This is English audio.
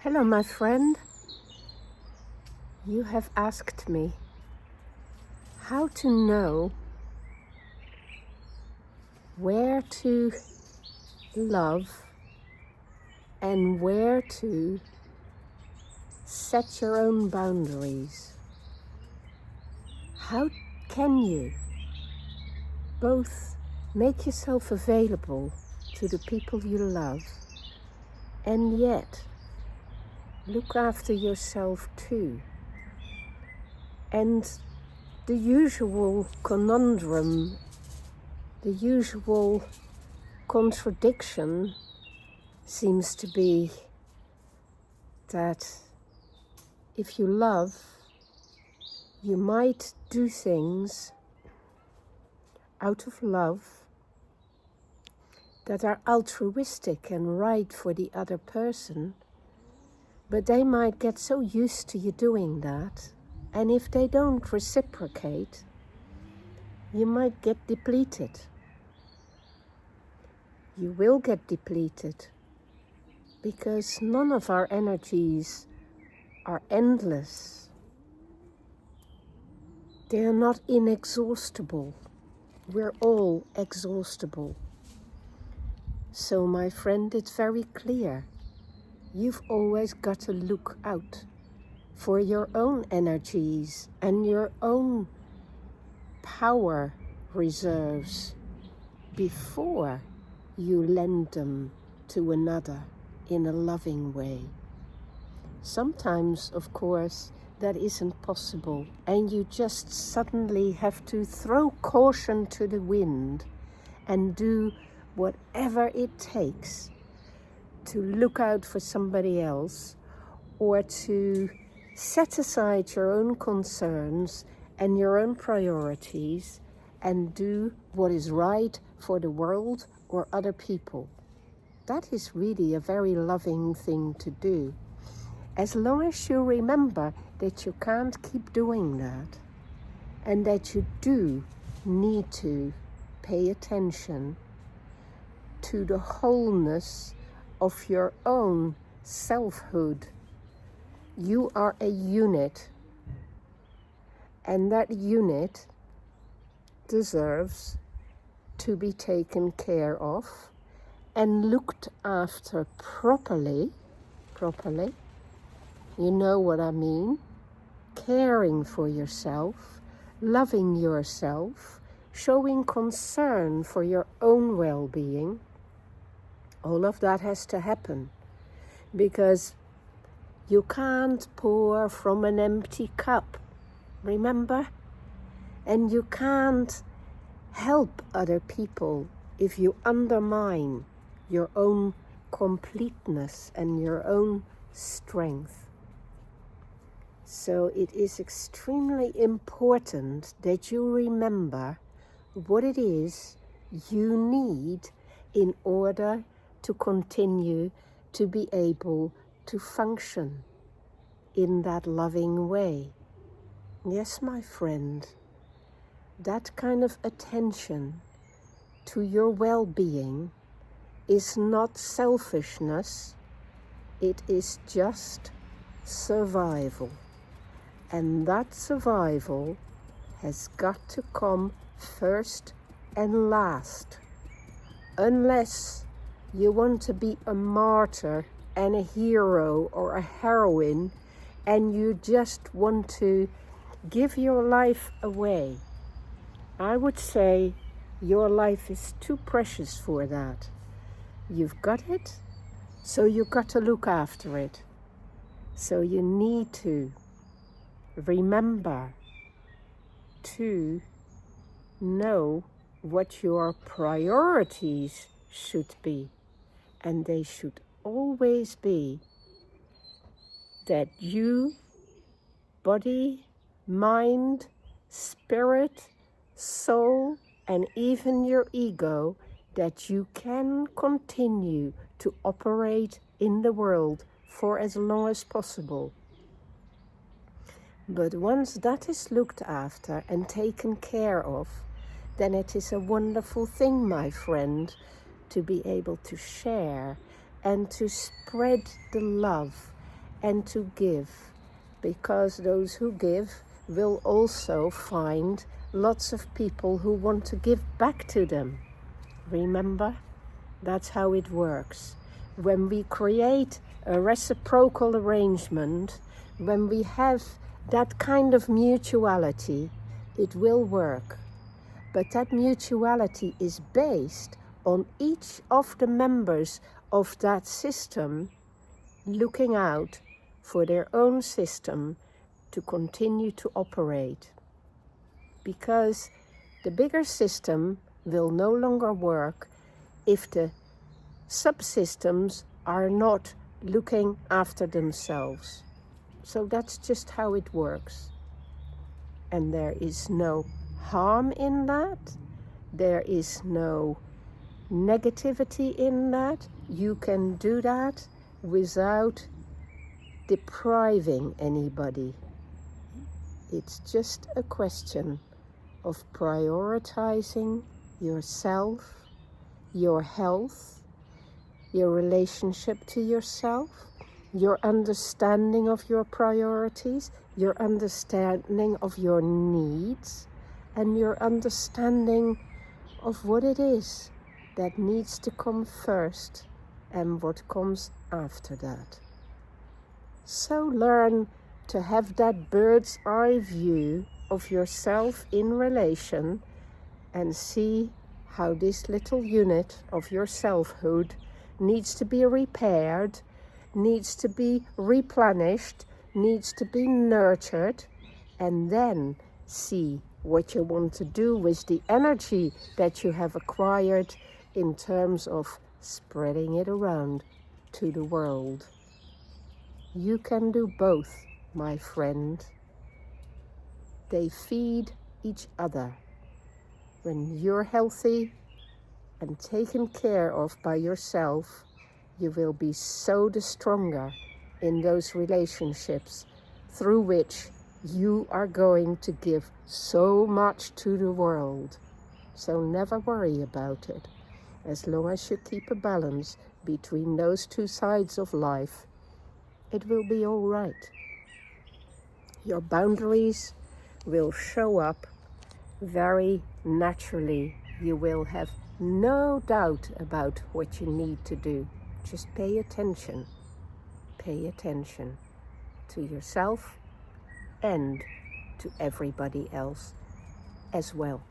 Hello, my friend. You have asked me how to know where to love and where to set your own boundaries. How can you both make yourself available to the people you love and yet look after yourself too? And the usual conundrum, the usual contradiction seems to be that if you love, you might do things out of love that are altruistic and right for the other person, but they might get so used to you doing that, and if they don't reciprocate, you might get depleted. You will get depleted because none of our energies are endless. They are not inexhaustible. We're all exhaustible. So, my friend, it's very clear. You've always got to look out for your own energies and your own power reserves before you lend them to another in a loving way. Sometimes, of course, that isn't possible, and you just suddenly have to throw caution to the wind and do whatever it takes to look out for somebody else, or to set aside your own concerns and your own priorities and do what is right for the world or other people. That is really a very loving thing to do. As long as you remember that you can't keep doing that and that you do need to pay attention to the wholeness of your own selfhood. You are a unit, and that unit deserves to be taken care of and looked after properly. You know what I mean? Caring for yourself, loving yourself, showing concern for your own well-being. All of that has to happen because you can't pour from an empty cup, remember? And you can't help other people if you undermine your own completeness and your own strength. So it is extremely important that you remember what it is you need in order to continue to be able to function in that loving way. Yes, my friend, that kind of attention to your well-being is not selfishness, it is just survival. And that survival has got to come first and last. Unless you want to be a martyr and a hero or a heroine, and you just want to give your life away, I would say your life is too precious for that. You've got it, so you've got to look after it. So you need to remember to know what your priorities should be. And they should always be that you, body, mind, spirit, soul, and even your ego, that you can continue to operate in the world for as long as possible. But once that is looked after and taken care of, then it is a wonderful thing, my friend, to be able to share and to spread the love and to give, because those who give will also find lots of people who want to give back to them. Remember? That's how it works. When we create a reciprocal arrangement, when we have that kind of mutuality, it will work. But that mutuality is based on each of the members of that system looking out for their own system to continue to operate. Because the bigger system will no longer work if the subsystems are not looking after themselves. So that's just how it works. And there is no harm in that. There is no negativity in that. You can do that without depriving anybody. It's just a question of prioritizing yourself, your health, your relationship to yourself, your understanding of your priorities, your understanding of your needs, and your understanding of what it is that needs to come first and what comes after that. So learn to have that bird's eye view of yourself in relation and see how this little unit of your selfhood needs to be repaired, needs to be replenished, needs to be nurtured, and then see what you want to do with the energy that you have acquired in terms of spreading it around to the world. You can do both, my friend. They feed each other. When you're healthy and taken care of by yourself, you will be so the stronger in those relationships through which you are going to give so much to the world. So never worry about it. As long as you keep a balance between those two sides of life, it will be all right. Your boundaries will show up very naturally. You will have no doubt about what you need to do. Just pay attention. Pay attention to yourself and to everybody else as well.